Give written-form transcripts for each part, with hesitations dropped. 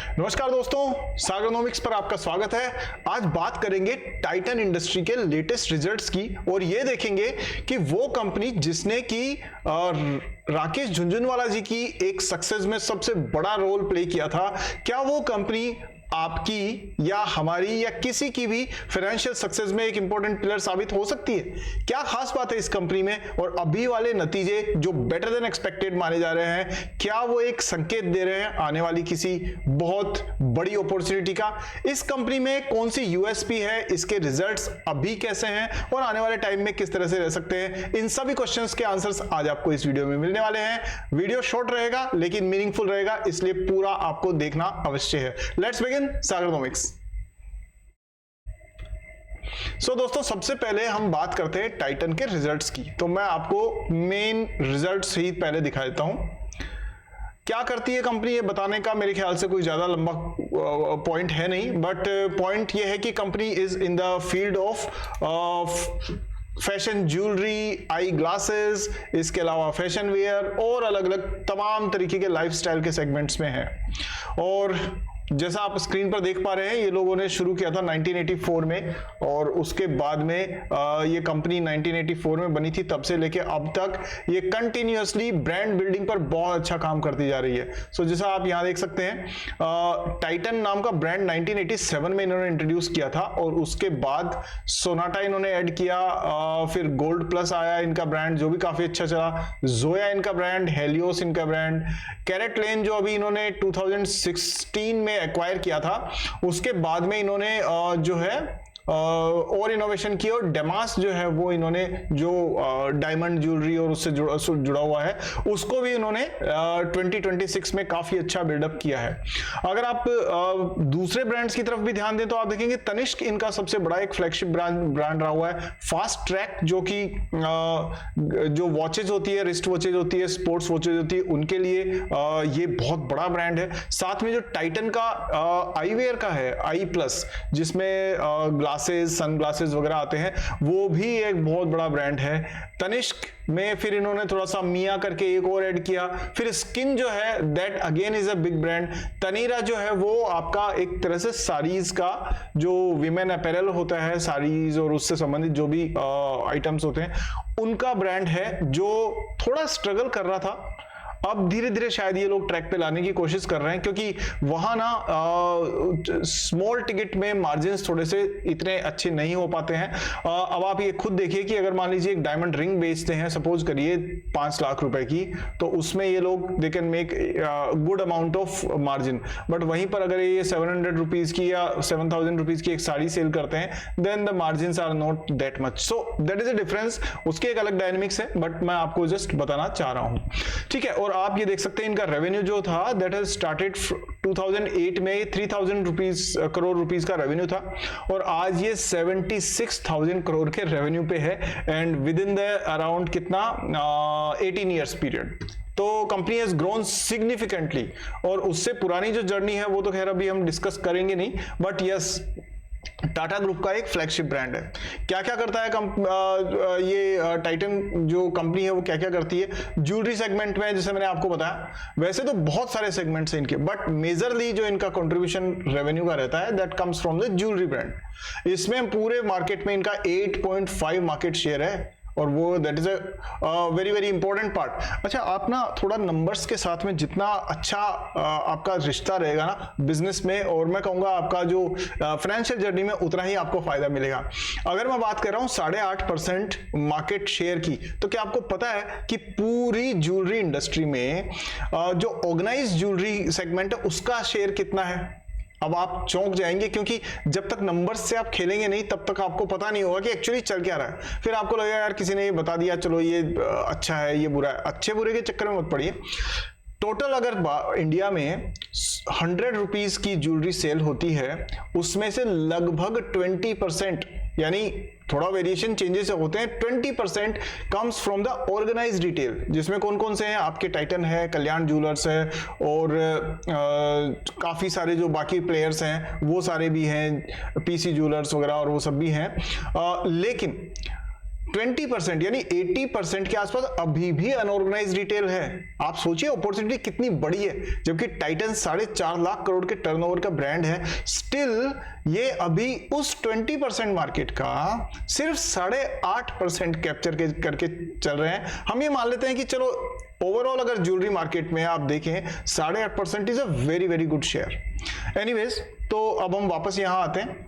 नमस्कार दोस्तों, सागरनोमिक्स पर आपका स्वागत है। आज बात करेंगे टाइटन इंडस्ट्री के लेटेस्ट रिजल्ट्स की और ये देखेंगे कि वो कंपनी जिसने की राकेश झुनझुनवाला जी की एक सक्सेस में सबसे बड़ा रोल प्ले किया था, क्या वो कंपनी आपकी या हमारी या किसी की भी फाइनेंशियल सक्सेस में एक इंपॉर्टेंट पिलर साबित हो सकती है? क्या खास बात है इस कंपनी में और अभी वाले नतीजे जो बेटर देन एक्सपेक्टेड माने जा रहे हैं, क्या वो एक संकेत दे रहे हैं आने वाली किसी बहुत बड़ी अपॉर्चुनिटी का? इस कंपनी में कौन सी यूएसपी है, इसके रिजल्ट्स अभी कैसे हैं और आने वाले टाइम में किस तरह से रह सकते हैं, इन सभी क्वेश्चंस के आंसर्स आज आपको इस वीडियो में मिलने वाले हैं। वीडियो शॉर्ट रहेगा लेकिन मीनिंगफुल रहेगा, इसलिए पूरा आपको देखना अवश्य है। Let's begin Sagarnomics. दोस्तों, सबसे पहले हम बात करते हैं टाइटन के रिजल्ट्स की। तो मैं आपको मेन रिजल्ट्स ही पहले दिखा देता हूं। क्या करती है कंपनी, ये बताने का मेरे ख्याल से कोई ज्यादा लंबा पॉइंट है नहीं, बट पॉइंट ये है कि company is in the field of fashion jewellery, eye glasses, इसके अलावा फैशन वेयर और अलग अलग तमाम तरीके के लाइफस्टाइल के सेगमेंट्स में है। और जैसा आप स्क्रीन पर देख पा रहे हैं, ये लोगों ने शुरू किया था 1984 में और उसके बाद में ये कंपनी 1984 में बनी थी, तब से लेके अब तक ये कंटिन्यूअसली ब्रांड बिल्डिंग पर बहुत अच्छा काम करती जा रही है। जैसा आप यहाँ देख सकते हैं, टाइटन नाम का ब्रांड 1987 में इन्होंने इंट्रोड्यूस किया था और उसके बाद सोनाटा इन्होंने ऐड किया, फिर गोल्ड प्लस आया इनका ब्रांड जो भी काफी अच्छा चला, जोया इनका ब्रांड, हेलियोस इनका ब्रांड, कैरेट लेन जो अभी इन्होंने 2016 में एक्वायर किया था, उसके बाद में इन्होंने जो है और इनोवेशन की और डेमास जो है वो इन्होंने जो डायमंड ज्वेलरी और उससे जुड़ा हुआ है उसको भी इन्होंने 2026 में काफी अच्छा बिल्डअप किया है। अगर आप दूसरे ब्रांड्स की तरफ भी ध्यान दें तो आप देखेंगे तनिष्क इनका सबसे बड़ा एक फ्लैगशिप ब्रांड रहा हुआ है। फास्ट ट्रैक जो कि जो वॉचेज होती है, रिस्ट वॉचेज होती है, स्पोर्ट्स वॉचेज होती है, उनके लिए ये बहुत बड़ा ब्रांड है। साथ में जो टाइटन का आईवेयर का है, आई प्लस, जिसमें ग्लासेस, सनग्लासेस वगैरह आते हैं, वो भी एक बहुत बड़ा ब्रांड है। तनिष्क में फिर इन्होंने थोड़ा सा मिया करके एक और ऐड किया। फिर स्किन जो है that again is a big brand. Taneira जो है वो आपका एक तरह से साड़ीज का जो विमेन अपैरल होता है, साड़ीज और उससे संबंधित जो भी आइटम्स होते हैं, उनका ब्रांड है जो थोड़ा स्ट्रगल कर रहा था। अब धीरे धीरे शायद ये लोग ट्रैक पे लाने की कोशिश कर रहे हैं, क्योंकि वहां ना स्मॉल टिकट में मार्जिन्स थोड़े से इतने अच्छे नहीं हो पाते हैं। अब आप ये खुद देखिए कि अगर मान लीजिए एक डायमंड रिंग बेचते हैं, सपोज करिए 5 लाख रुपए की, तो उसमें ये लोग they can make good amount of margin. But वहीं पर अगर ये 700 रुपीज की या 7000 रुपीज की एक साड़ी सेल करते हैं, then the margins are not that much. So that is a difference, उसके एक अलग डायनेमिक्स है, बट मैं आपको जस्ट बताना चाह रहा हूं, ठीक है। और आप ये देख सकते हैं इनका रेवेन्यू जो था दैट हैज स्टार्टेड 2008 में 3000 करोड़ रुपीस का रेवेन्यू था और आज ये 76,000 करोड़ के रेवेन्यू पे है, and with in the around कितना 18 ईयर्स पीरियड। तो कंपनी हैज ग्रोन सिग्निफिकेंटली। और उससे पुरानी जो जर्नी है वो तो खैर अभी हम डिस्कस करेंगे नहीं, बट यस, टाटा ग्रुप का एक फ्लैगशिप ब्रांड है। क्या क्या करता है ये टाइटन जो कंपनी है वो क्या क्या करती है ज्वेलरी सेगमेंट में? जैसे मैंने आपको बताया, वैसे तो बहुत सारे सेगमेंट्स हैं इनके, बट मेजरली जो इनका कंट्रीब्यूशन रेवेन्यू का रहता है that comes from the jewellery brand. इसमें पूरे मार्केट में इनका 8.5 मार्केट शेयर है और वो that is a very very important part. अच्छा, आप ना थोड़ा नंबर्स के साथ में जितना अच्छा आपका रिश्ता रहेगा ना बिजनेस में, और मैं कहूंगा आपका जो फाइनेंशियल जर्नी में, उतना ही आपको फायदा मिलेगा। अगर मैं बात कर रहा हूं 8.5% मार्केट शेयर की, तो क्या आपको पता है कि पूरी ज्वेलरी इंडस्ट्री में जो ऑर्गेनाइज्ड ज्वेलरी सेगमेंट है उसका शेयर कितना है? अब आप चौंक जाएंगे, क्योंकि जब तक नंबर्स से आप खेलेंगे नहीं तब तक आपको पता नहीं होगा कि एक्चुअली चल क्या रहा है। फिर आपको लगेगा यार किसी ने ये बता दिया, चलो ये अच्छा है ये बुरा है। अच्छे बुरे के चक्कर में मत पड़िए। टोटल अगर इंडिया में 100 रुपीज की ज्वेलरी सेल होती है, उसमें से लगभग 20%, यानी थोड़ा वेरिएशन चेंजेस होते हैं, 20% comes from the organised retail, जिसमें कौन कौन से हैं आपके? टाइटन है, कल्याण ज्वेलर्स है और काफी सारे जो बाकी प्लेयर्स हैं वो सारे भी हैं, पीसी ज्वेलर्स वगैरह और वो सब भी हैं। लेकिन 20% यानी 80% के आसपास अभी भी अनऑर्गेनाइज रिटेल है। आप सोचिए अपॉर्चुनिटी कितनी बड़ी है, जबकि टाइटन 4.5 लाख करोड़ के टर्नओवर का ब्रांड है, स्टिल ये अभी उस 20% मार्केट का सिर्फ 8.5% कैप्चर करके चल रहे हैं। हम ये मान लेते हैं कि चलो ओवरऑल अगर ज्वेलरी मार्केट में आप देखें 8.5% is a very very good share. Anyways, तो अब हम वापस यहां आते हैं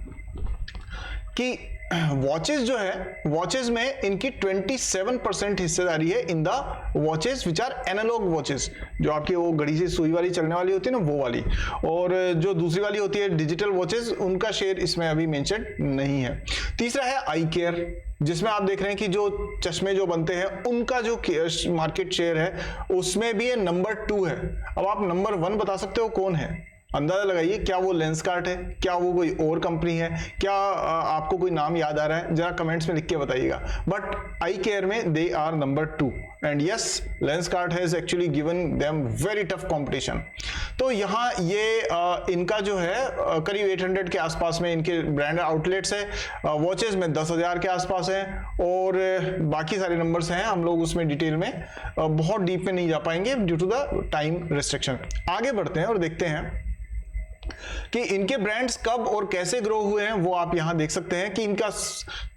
कि वॉचेस जो है, वॉचेस में इनकी 27% हिस्सेदारी है in the watches which are analogue watches, जो आपकी वो घड़ी से सुई वाली चलने वाली होती है ना, वो वाली। और जो दूसरी वाली होती है डिजिटल वॉचेस, उनका शेयर इसमें अभी मेंशन नहीं है। तीसरा है आई केयर, जिसमें आप देख रहे हैं कि जो चश्मे जो बनते हैं उनका जो मार्केट शेयर है उसमें भी ये नंबर 2 है। अब आप नंबर 1 बता सकते हो कौन है? अंदाजा लगाइए, क्या वो लेंसकार्ट है, क्या वो कोई और कंपनी है, क्या आपको कोई नाम याद आ रहा है? जरा कमेंट्स में लिख के बताइएगा। बट आई केयर में they are number 2 and yes, Lenskart has actually given them very tough competition. तो यहाँ ये इनका जो है करीब 800 के आसपास में इनके ब्रांड आउटलेट्स है, वॉचेस में 10,000 के आसपास है, और बाकी सारे नंबर्स हैं, हम लोग उसमें डिटेल में बहुत डीप में नहीं जा पाएंगे due to the time restriction. आगे बढ़ते हैं और देखते हैं कि इनके ब्रांड्स कब और कैसे ग्रो हुए हैं। वो आप यहां देख सकते हैं कि इनका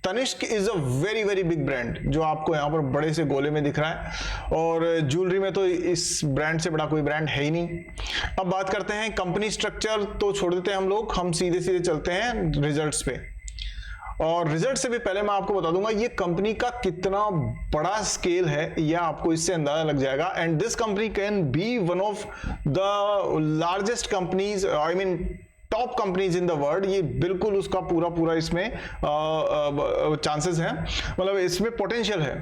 Tanishq is a very very big brand, जो आपको यहां पर बड़े से गोले में दिख रहा है, और ज्वेलरी में तो इस ब्रांड से बड़ा कोई ब्रांड है ही नहीं। अब बात करते हैं कंपनी स्ट्रक्चर, तो छोड़ देते हैं हम लोग, हम सीधे सीधे चलते हैं रिजल्ट्स पे। और रिजल्ट से भी पहले मैं आपको बता दूंगा ये कंपनी का कितना बड़ा स्केल है, यह आपको इससे अंदाजा लग जाएगा। And this company can be one of the largest companies, I mean top companies in the world. ये बिल्कुल उसका पूरा इसमें चांसेस हैं, मतलब इसमें पोटेंशियल है।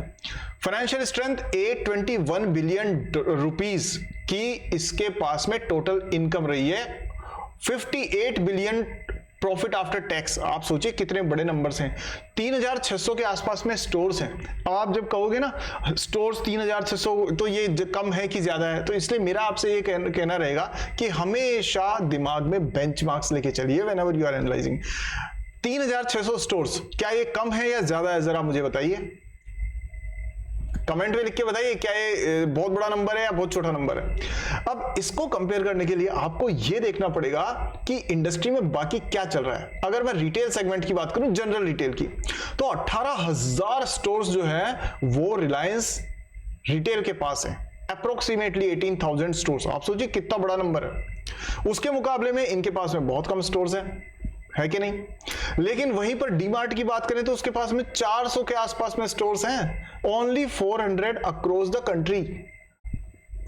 फाइनेंशियल स्ट्रेंथ 821 बिलियन रुपीस की इसके पास में टोटल इनकम रही है, 58 बिलियन प्रॉफिट आफ्टर टैक्स। आप सोचिए कितने बड़े नंबर्स हैं। 3,600 के आसपास में स्टोर्स हैं। अब आप जब कहोगे ना स्टोर्स 3,600 तो ये कम है कि ज्यादा है, तो इसलिए मेरा आपसे ये कहना रहेगा कि हमेशा दिमाग में बेंचमार्क्स लेके चलिए whenever you are analysing. 3,600 stores, क्या ये कम है या ज्यादा है? जरा मुझे बताइए, कमेंट में लिख के बताइए, क्या ये बहुत बड़ा नंबर है या बहुत छोटा नंबर है? अब इसको कंपेयर करने के लिए आपको ये देखना पड़ेगा कि इंडस्ट्री में बाकी क्या चल रहा है। अगर मैं रिटेल सेगमेंट की बात करूं, जनरल रिटेल की, तो 18,000 स्टोर्स जो है वो रिलायंस रिटेल के पास है, अप्रोक्सीमेटली 18,000 स्टोर्स। आप सोचिए कितना बड़ा नंबर है। उसके मुकाबले में इनके पास में बहुत कम स्टोर्स है कि नहीं? लेकिन वहीं पर डीमार्ट की बात करें तो उसके पास में 400 के आसपास में स्टोर्स हैं, only 400 across the country.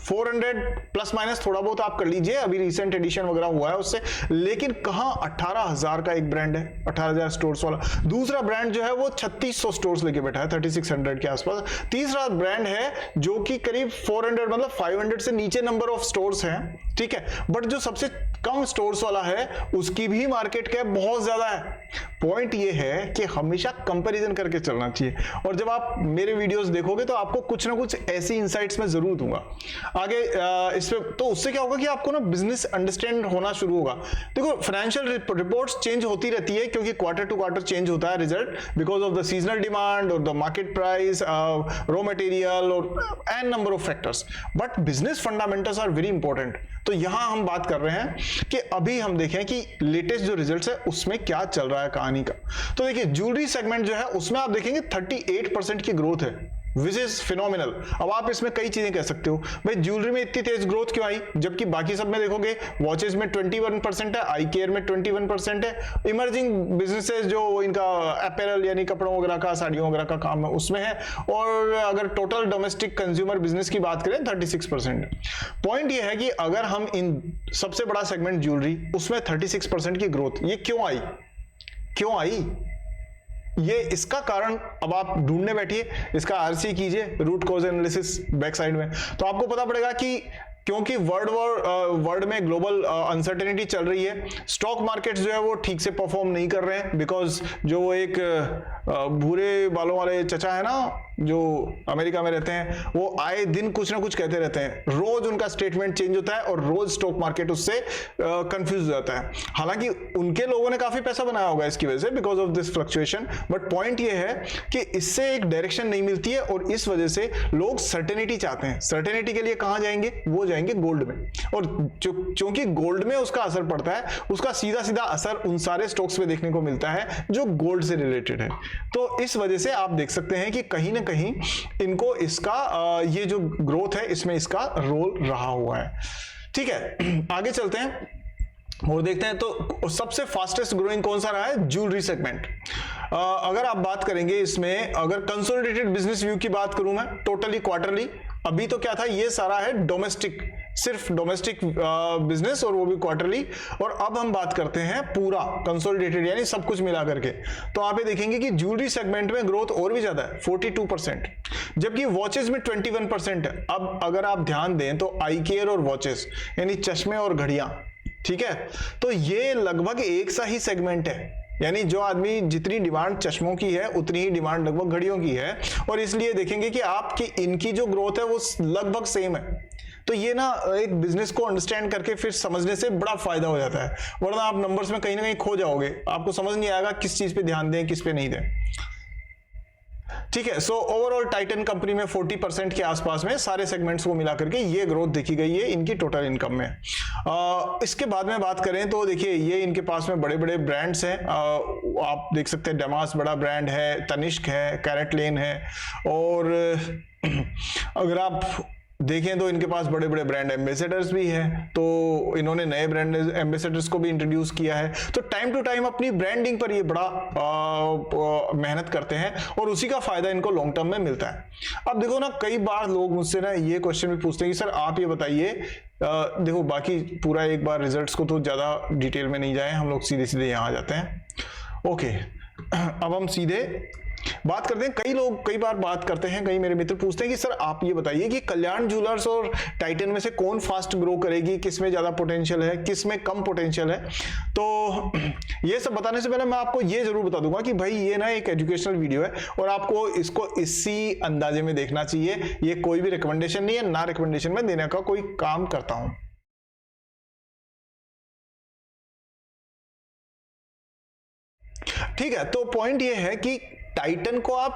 400 plus minus थोड़ा बहुत आप कर लीजिए, अभी रिसेंट एडिशन वगैरह हुआ है उससे, लेकिन कहां 18,000 का एक ब्रांड है, 18,000 स्टोर्स वाला। दूसरा ब्रांड जो है वो 3600 स्टोर्स लेके बैठा है, 3600 के आसपास। तीसरा ब्रांड है जो कि करीब 400 मतलब 500 से नीचे नंबर ऑफ स्टोर्स हैं, ठीक है, बट जो सबसे कम स्टोर्स वाला है उसकी भी मार्केट कैप बहुत ज्यादा है। पॉइंट ये है कि हमेशा कंपैरिजन करके चलना चाहिए, और जब आप मेरे वीडियोस देखोगे तो आपको कुछ ना कुछ ऐसी इनसाइट्स में जरूर दूंगा आगे इस पे। तो उससे क्या होगा कि आपको ना बिजनेस अंडरस्टैंड होना शुरू होगा। देखो फाइनेंशियल रिपोर्ट्स चेंज होती रहती है क्योंकि क्वार्टर टू क्वार्टर चेंज होता है result, because of the seasonal demand और the market price, raw material और an number of factors, but business fundamentals are very important. तो यहां हम बात कर रहे हैं कि अभी हम देखें कि लेटेस्ट जो रिजल्ट्स है उसमें क्या चल रहा है कहानी का। तो देखिए ज्वेलरी सेगमेंट जो है उसमें आप देखेंगे 38% की ग्रोथ है, विच इज फिनोमिनल। अब आप इसमें कई चीजें कह सकते हो, भाई ज्वेलरी में इतनी तेज ग्रोथ क्यों आई, जबकि बाकी सब में देखोगे वॉचेस में 21% है, आई केयर में 21% है, इमर्जिंग बिजनेसेस जो इनका अपैरल यानी कपड़ों वगैरह का, साड़ियों वगैरह का काम है उसमें है, और अगर टोटल डोमेस्टिक कंज्यूमर बिजनेस की बात करें 36%। पॉइंट ये है कि अगर हम इन सबसे बड़ा सेगमेंट ज्वेलरी उसमें 36% की ग्रोथ, ये क्यों आई? ये इसका कारण अब आप ढूंढने बैठिए, इसका आरसी कीजिए, root cause analysis back side में, तो आपको पता पड़ेगा कि क्योंकि वर्ल्ड में ग्लोबल अनसर्टेनिटी चल रही है, स्टॉक मार्केट्स जो है वो ठीक से परफॉर्म नहीं कर रहे हैं, बिकॉज जो वो एक भूरे बालों वाले चचा है ना जो अमेरिका में रहते हैं, वो आए दिन कुछ ना कुछ कहते रहते हैं, रोज उनका स्टेटमेंट चेंज होता है और रोज स्टॉक मार्केट उससे कंफ्यूज हो जाता है। हालांकि उनके लोगों ने काफी पैसा बनाया होगा इसकी वजह से, because of this fluctuation, but point ये है कि इससे एक डायरेक्शन नहीं मिलती है और इस वजह से लोग सर्टेनिटी चाहते हैं। सर्टेनिटी के लिए कहां जाएंगे? वो जाएंगे गोल्ड में, और क्योंकि गोल्ड में उसका असर पड़ता है, उसका सीधा सीधा असर उन सारे स्टॉक्स पे देखने को मिलता है जो गोल्ड से रिलेटेड है। तो इस वजह से आप देख सकते हैं कि कहीं ना कहीं इनको इसका ये जो ग्रोथ है इसमें इसका रोल रहा हुआ है। ठीक है, आगे चलते हैं और देखते हैं। तो सबसे फास्टेस्ट ग्रोइंग कौन सा रहा है? Jewellery segment. अगर आप बात करेंगे इसमें, अगर कंसोलिडेटेड बिजनेस व्यू की बात करूं मैं, टोटली क्वार्टरली, अभी तो क्या था, ये सारा है डोमेस्टिक, सिर्फ डोमेस्टिक बिजनेस, और वो भी क्वार्टरली। और अब हम बात करते हैं पूरा कंसोलिडेटेड, यानी सब कुछ मिला करके। तो आप ये देखेंगे कि ज्वेलरी सेगमेंट में ग्रोथ और भी ज्यादा है, 42%, जबकि वॉचेस में 21% है। अब अगर आप ध्यान दें तो आई केयर और वॉचेस, यानी चश्मे और घड़ियां, ठीक है, तो ये लगभग एक सा ही सेगमेंट है। यानी जो आदमी, जितनी डिमांड चश्मों की है उतनी ही डिमांड लगभग घड़ियों की है, और इसलिए देखेंगे कि आपकी इनकी जो ग्रोथ है वो लगभग सेम है। तो ये ना एक बिजनेस को अंडरस्टैंड करके फिर समझने से बड़ा फायदा हो जाता है, वरना आप नंबर्स में कहीं ना कहीं खो जाओगे, आपको समझ नहीं आएगा किस चीज पे ध्यान दें किस पे नहीं दें। ठीक है, सो ओवरऑल टाइटन कंपनी में 40% के आसपास में सारे सेगमेंट्स को मिलाकर के ये ग्रोथ देखी गई है इनकी टोटल इनकम में। इसके बाद में बात करें तो देखिए ये इनके पास में बड़े बड़े ब्रांड्स हैं। आप देख सकते हैं डेमास बड़ा ब्रांड है, तनिष्क है, कैरेट लेन है, और अगर आप देखें तो इनके पास बड़े बड़े ब्रांड एम्बेसडर्स भी हैं, तो इन्होंने नए ब्रांड एम्बेसडर्स को भी इंट्रोड्यूस किया है। तो टाइम टू टाइम अपनी ब्रांडिंग पर ये बड़ा मेहनत करते हैं और उसी का फायदा इनको लॉन्ग टर्म में मिलता है। अब देखो ना, कई बार लोग मुझसे ना ये क्वेश्चन भी पूछते हैं कि सर आप ये बताइए, देखो बाकी पूरा एक बार रिजल्ट्स को तो ज्यादा डिटेल में नहीं जाए, हम लोग सीधे सीधे यहाँ आ जाते हैं। ओके, अब हम सीधे बात करते हैं। कई लोग कई बार बात करते हैं, कई मेरे मित्र पूछते हैं कि सर आप ये बताइए कि कल्याण ज्वेलर्स और टाइटन में से कौन फास्ट ग्रो करेगी, किस में ज्यादा पोटेंशियल है, किस में कम पोटेंशियल है। तो ये सब बताने से पहले मैं आपको ये जरूर बता दूंगा कि भाई ये ना एक एजुकेशनल वीडियो है और आपको इसको इसी अंदाजे में देखना चाहिए। ये कोई भी रिकमेंडेशन नहीं है, ना रिकमेंडेशन में देने का कोई काम करता हूं। ठीक है, तो पॉइंट ये है कि टाइटन को आप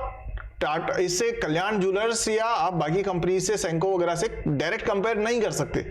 टाटा इससे, कल्याण ज्वेलर्स या आप बाकी कंपनी से, सेंको वगैरह से डायरेक्ट कंपेयर नहीं कर सकते।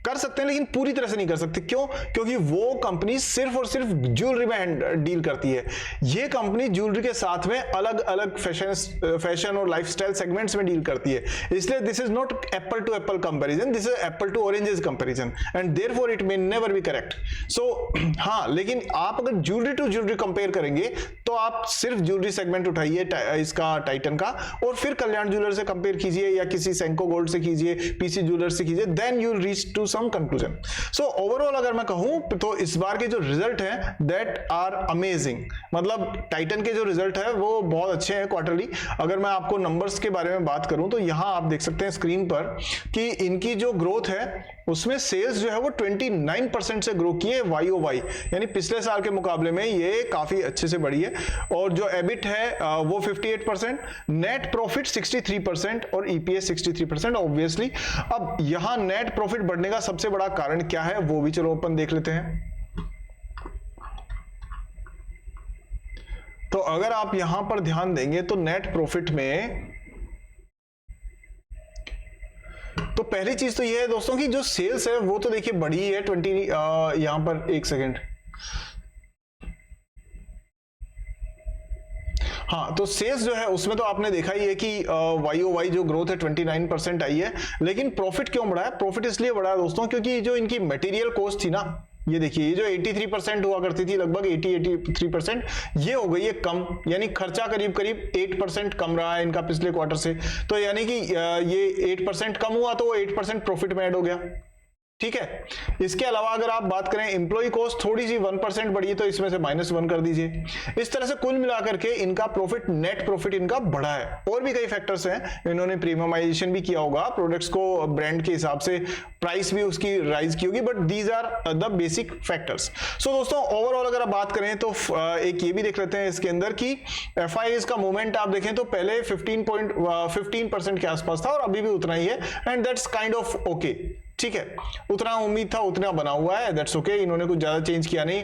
कर सकते हैं लेकिन पूरी तरह से नहीं कर सकते। क्यों? क्योंकि वो कंपनी सिर्फ और सिर्फ ज्वेलरी में डील करती है। ये कंपनी ज्वेलरी के साथ में अलग अलग फैशन और लाइफस्टाइल सेगमेंट्स में डील करती है। इसलिए this is not apple to apple comparison, this is apple to oranges comparison and therefore it may never be correct. So हाँ, लेकिन आप अगर ज्वेलरी टू ज्वेलरी कंपेयर करेंगे तो आप सिर्फ ज्वेलरी सेगमेंट उठाइए इसका, टाइटन का, और फिर कल्याण ज्वेलर से कंपेयर कीजिए या किसी सेंको गोल्ड से कीजिए, पीसी ज्वेलर से कीजिए, then you will reach to some conclusion. So overall अगर मैं कहूं तो इस बार के जो रिजल्ट हैं दैट आर अमेजिंग, मतलब टाइटन के जो रिजल्ट है वो बहुत अच्छे हैं क्वार्टरली। अगर मैं आपको नंबर्स के बारे में बात करूं तो यहां आप देख सकते हैं स्क्रीन पर कि इनकी जो ग्रोथ है उसमें सेल्स जो है वो 29% से ग्रो की है YOY, यानी पिछले साल के मुकाबले में ये काफी अच्छे से बढ़ी है। और जो एबिट है वो 58%, नेट प्रॉफिट 63% और EPS 63%। ऑब्वियसली अब यहां नेट प्रॉफिट बढ़ने का सबसे बड़ा कारण क्या है वो भी चलो अपन देख लेते हैं। तो अगर आप यहां पर ध्यान देंगे तो नेट प्रॉफिट में तो पहली चीज तो ये है दोस्तों कि जो सेल्स है वो तो देखिए बढ़ी है 20, यहां पर एक सेकेंड, हाँ, तो सेल्स जो है उसमें तो आपने देखा ही है कि YOY जो ग्रोथ है 29% आई है। लेकिन प्रॉफिट क्यों बढ़ा है? प्रॉफिट इसलिए बढ़ा है दोस्तों क्योंकि जो इनकी मटेरियल कॉस्ट थी ना, ये देखिए ये जो 83% हुआ करती थी, लगभग 83%, ये हो गई है कम, यानी खर्चा करीब करीब 8% कम रहा है इनका पिछले क्वार्टर से। तो यानी कि ये 8% कम हुआ तो वो 8% प्रॉफिट में ऐड हो गया। ठीक है। इसके अलावा अगर आप बात करें एम्प्लॉय कॉस्ट थोड़ी सी 1% बढ़ी है तो इसमें से -1 कर दीजिए। इस तरह से कुल मिलाकर के इनका प्रॉफिट, नेट प्रॉफिट इनका बढ़ा है। और भी कई फैक्टर्स हैं, इन्होंने प्रीमियमाइजेशन भी किया होगा प्रोडक्ट्स को, ब्रांड के हिसाब से प्राइस भी उसकी राइज की होगी, but these are the basic factors. So दोस्तों ओवरऑल अगर आप बात करें तो एक ये भी देख लेते हैं इसके अंदर कि FIIs का मूवमेंट आप देखें तो पहले 15% के आसपास था और अभी भी उतना ही है, and that's kind of okay. ठीक है, उतना उम्मीद था उतना बना हुआ है, दैट्स ओके। इन्होंने कुछ ज्यादा चेंज किया नहीं।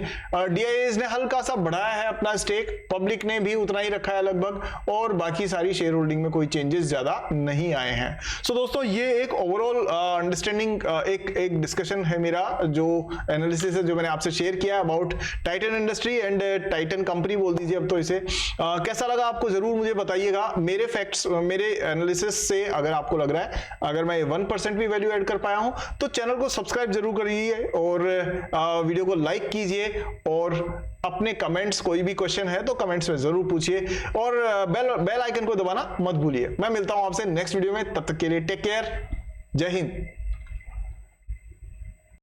DIAs ने हल्का सा बढ़ाया है अपना स्टेक, पब्लिक ने भी उतना ही रखा है लगभग, और बाकी सारी शेयर होल्डिंग में कोई चेंजेस ज्यादा नहीं आए हैं। सो दोस्तों ये एक ओवरऑल अंडरस्टैंडिंग, एक डिस्कशन है मेरा, जो एनालिसिस है जो मैंने आपसे शेयर किया about Titan industry and Titan company बोल दीजिए अब तो इसे। कैसा लगा आपको जरूर मुझे बताइएगा। मेरे फैक्ट्स, मेरे एनालिसिस से अगर आपको लग रहा है अगर मैं 1% भी वैल्यू ऐड कर पाया हूं तो चैनल को सब्सक्राइब जरूर करिए और वीडियो को लाइक कीजिए, और अपने कमेंट्स, कोई भी क्वेश्चन है तो कमेंट्स में जरूर पूछिए, और बेल आइकन को दबाना मत भूलिए। मैं मिलता हूं आपसे नेक्स्ट वीडियो में, तब तक के लिए टेक केयर, जय हिंद।